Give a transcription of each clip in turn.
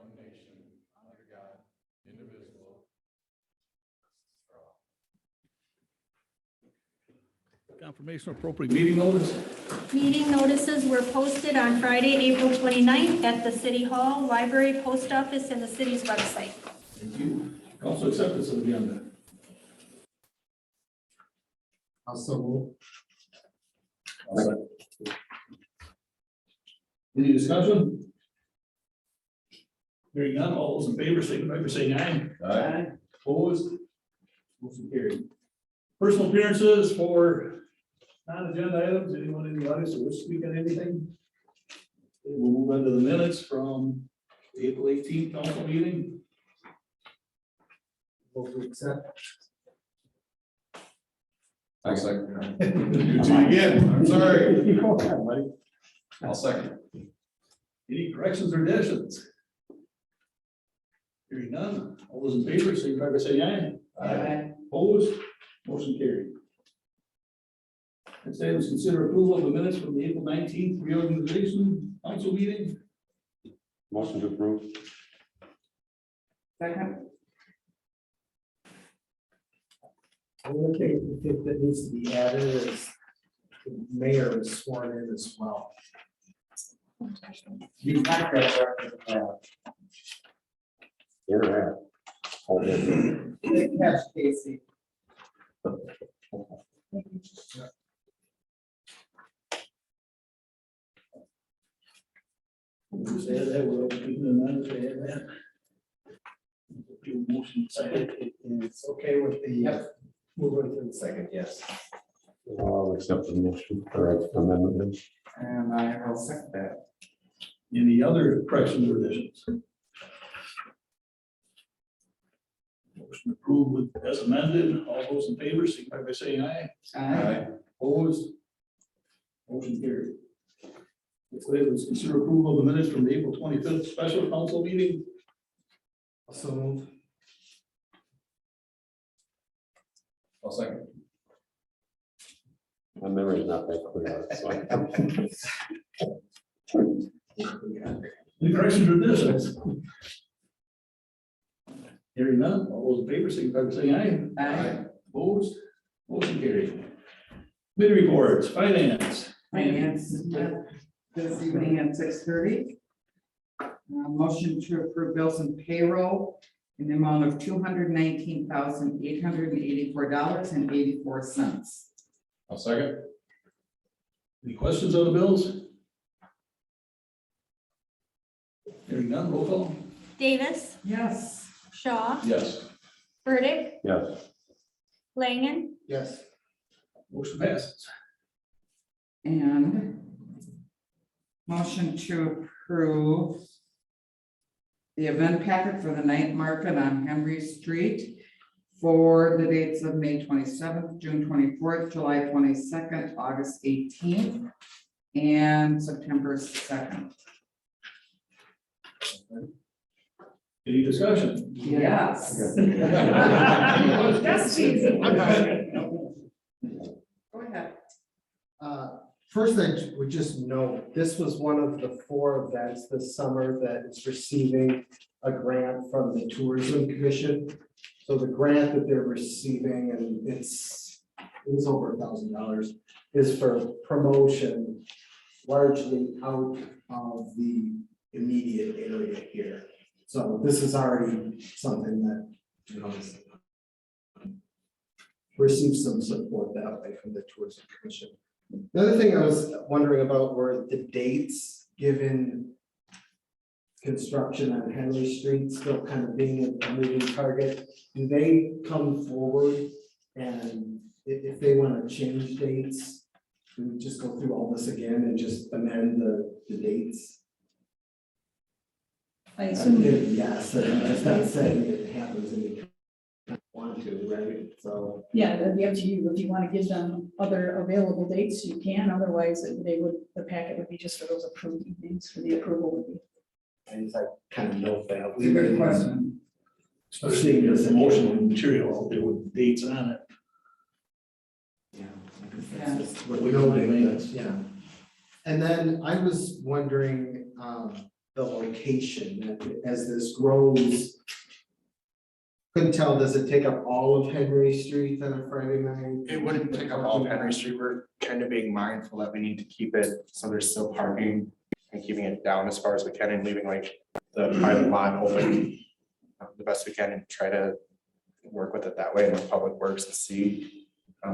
one nation, under God, indivisible. Confirmation of appropriate meeting notice. Meeting notices were posted on Friday, April 29th at the City Hall, Library, Post Office, and the city's website. Thank you. Also acceptance of the agenda. Also move. Any discussion? Hearing none, all those in favor, signify by saying aye. Aye. Opposed? Motion carried. Personal appearances for non-agenda items. Anyone in the audience who wishes to speak on anything? Okay, we'll move on to the minutes from the April 18th council meeting. Move to accept. I'll second. You two again, I'm sorry. Go ahead, buddy. I'll second. Any corrections or additions? Hearing none, all those in favor, signify by saying aye. Opposed? Motion carried. Next item is consider approval of the minutes from the April 19th reorganization council meeting. Motion to approve. Second. One thing I think that needs to be added is the mayor is sworn in as well. You got that record. Good catch, Casey. We'll just add that, we're keeping in mind to add that. Do a motion second. It's okay with the, moving to the second, yes. I'll accept the motion for amendment. And I will second that. Any other corrections or additions? Motion approved with as amended. All those in favor, signify by saying aye. Aye. Opposed? Motion carried. Next item is consider approval of the minutes from the April 25th special council meeting. Also move. I'll second. My memory's not that clear, so. Any corrections or additions? Hearing none, all those in favor, signify by saying aye. Aye. Opposed? Motion carried. Committee reports, finance. Finance this evening at 6:30. Motion to approve bills and payroll in the amount of $219,884.84. I'll second. Any questions on the bills? Hearing none, roll call. Davis, Yes. Shaw, Yes. Burdick, Yes, Langen, Yes. Motion passes. And motion to approve the event packet for the night market on Henry Street for the dates of May 27th, June 24th, July 22nd, August 18th, and September 2nd. Any discussion? Yes. That's easy. Go ahead. First, I would just note, this was one of the 4 events this summer that is receiving a grant from the Tourism Commission. So the grant that they're receiving, and it is over $1,000, is for promotion largely out of the immediate area here. So this is already something that, you know, received some support that way from the Tourism Commission. The other thing I was wondering about were the dates, given construction on Henry Street still kind of being a moving target. Do they come forward, and if they want to change dates, do we just go through all this again and just amend the dates? I assume, Yes, I'm just not saying it happens and we want to, right? So. yeah, that'd be up to you. If you want to give them other available dates, you can. Otherwise, the packet would be just for those approved evenings, for the approval would be. I just like kind of note that. It's a good question. Especially if there's emotional material out there with dates on it. Yeah. Yeah. But we know what it means. Yeah. And then I was wondering, the location as this grows. Couldn't tell, does it take up all of Henry Street on a Friday night? It wouldn't take up all of Henry Street. We're kind of being mindful that we need to keep it so there's still parking and keeping it down as far as we can and leaving like the private lot open the best we can and try to work with it that way and with Public Works to see.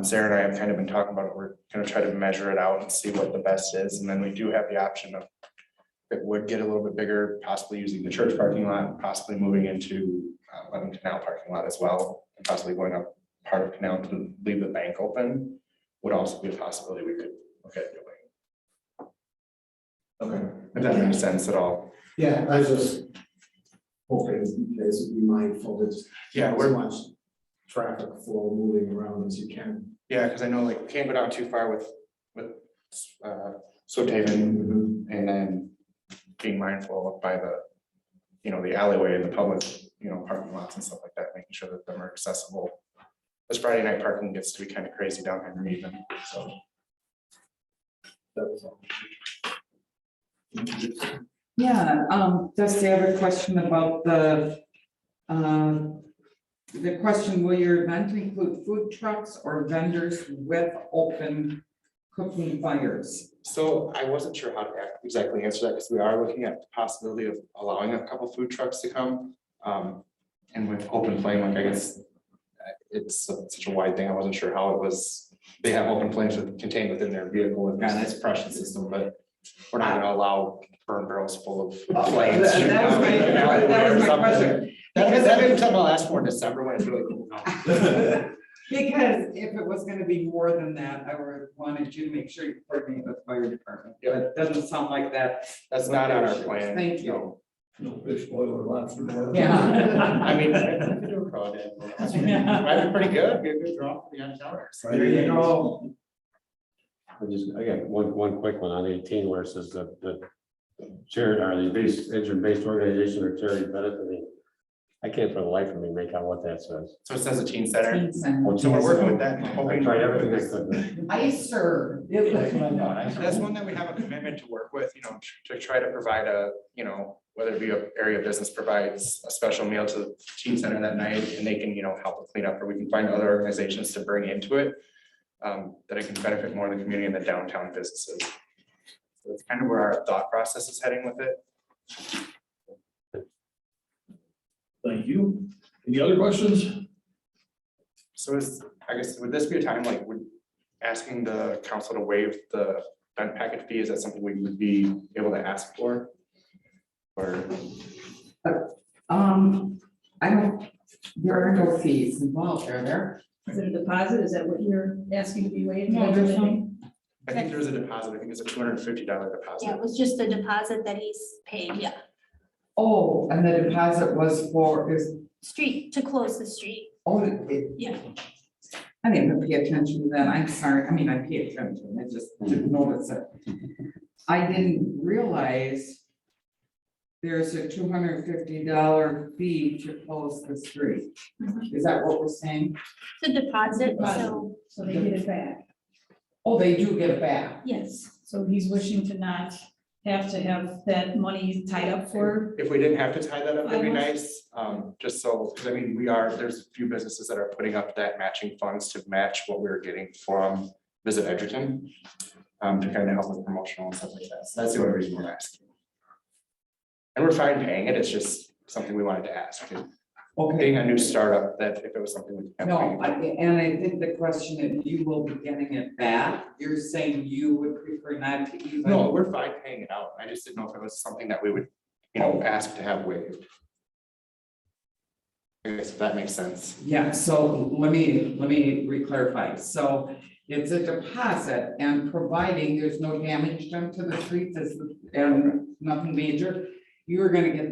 Sarah and I have kind of been talking about it. We're gonna try to measure it out and see what the best is. And then we do have the option of it would get a little bit bigger, possibly using the church parking lot, possibly moving into Levin Canal parking lot as well, and possibly going up part of Canal to leave the bank open would also be a possibility we could look at doing. Okay. If that makes sense at all. Yeah, I was just hoping you guys would be mindful that Yeah, as we're, much traffic flow moving around as you can. yeah, because I know like we can't go down too far with Swift Haven and then being mindful by the, you know, the alleyway and the public, you know, parking lots and stuff like that, making sure that them are accessible. This Friday night parking gets to be kind of crazy down here even, so. That was all. Yeah, just the other question about the question, will your event include food trucks or vendors with open cooking fires? So I wasn't sure how to exactly answer that because we are looking at the possibility of allowing a couple food trucks to come. And with open flame, like I guess it's such a wide thing. I wasn't sure how it was. They have open flames contained within their vehicle with a suppression system, but we're not gonna allow burn barrels full of flames. That was my question. That may be something I'll ask for in December when it's really cool. Because if it was gonna be more than that, I would wanted you to make sure you coordinate with fire department, but it doesn't sound like that. That's not on our plan. Thank you. No fish boil or lobster boil. Yeah. I mean, I could do a crawdad. Might be pretty good, be a good draw for the out-of-towners. There you go. I just, again, one quick one on 18 where it says that the charity or the injured-based organization or charity benefiting. I can't for the life of me make out what that says. So it says a teen center. Teen center. So we're working with that, and I hoping. tried everything I could. ICER. That's what I thought. That's one that we have a commitment to work with, you know, to try to provide a, you know, whether it be a area of business provides a special meal to the teen center that night and they can, you know, help with cleanup, or we can find other organizations to bring into it. That it can benefit more of the community and the downtown businesses. So it's kind of where our thought process is heading with it. Thank you. Any other questions? So is, I guess, would this be a time like, would asking the council to waive the event packet fee, is that something we would be able to ask for? Or, I don't, there are no fees involved, are there? Is it a deposit? Is that what you're asking to be waived? No, there's no- I think there's a deposit, I think it's a $250 Yeah, deposit. it was just the deposit that he's paid, yeah. Oh, and the deposit was for, Street, to close the street, yeah. I didn't even pay attention to that. I'm sorry. I mean, I pay attention. I just didn't notice it. I didn't realize there's a $250 fee to close the street. Is that what we're saying? It's a deposit, so, So they get it back. Oh, they do get it back. yes. So he's wishing to not have to have that money tied up for. If we didn't have to tie that up, that'd be nice, just so, because I mean, there's a few businesses that are putting up that matching funds to match what we were getting from Visit Edgerton. To kind of help with promotional and stuff like that, so that's the only reason we're asking. And we're fine paying it, it's just something we wanted to ask, Okay. being a new startup, that if it was something we. could No, and I think the question if you will be getting it back, you're saying you would prefer not to even. No, we're fine paying it out, I just didn't know if it was something that we would, you know, ask to have waived. I guess if that makes sense. Yeah, so let me re-clarify. So it's a deposit and providing there's no damage done to the streets and nothing major, you're gonna get that